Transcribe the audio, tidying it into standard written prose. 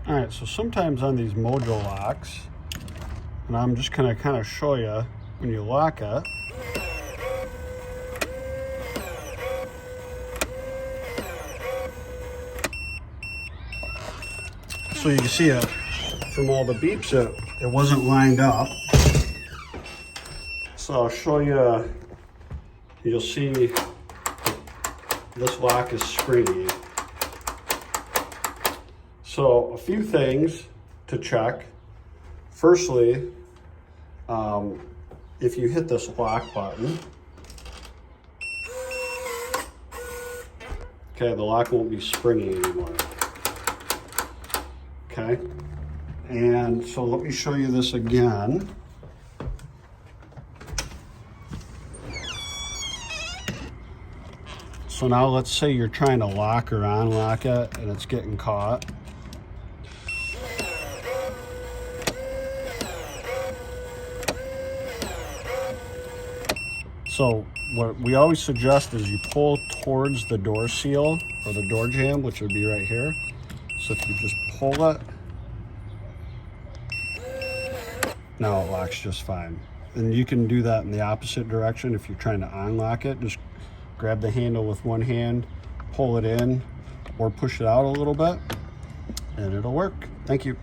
All right, so sometimes on these Mojo locks, and I'm just gonna kind of show you when you lock it. So you can see it from all the beeps, it wasn't lined up. So I'll show you, you'll see this lock is springy. So a few things to check. Firstly, if you hit this lock button, okay, the lock won't be springy anymore. Okay, and so let me show you this again. So now let's say you're trying to lock or unlock it and it's getting caught. So what we always suggest is you pull towards the door seal or the door jamb, which would be right here. So if you just pull it, now it locks just fine. And you can do that in the opposite direction. If you're trying to unlock it, just grab the handle with one hand, pull it in, or push it out a little bit, and it'll work. Thank you.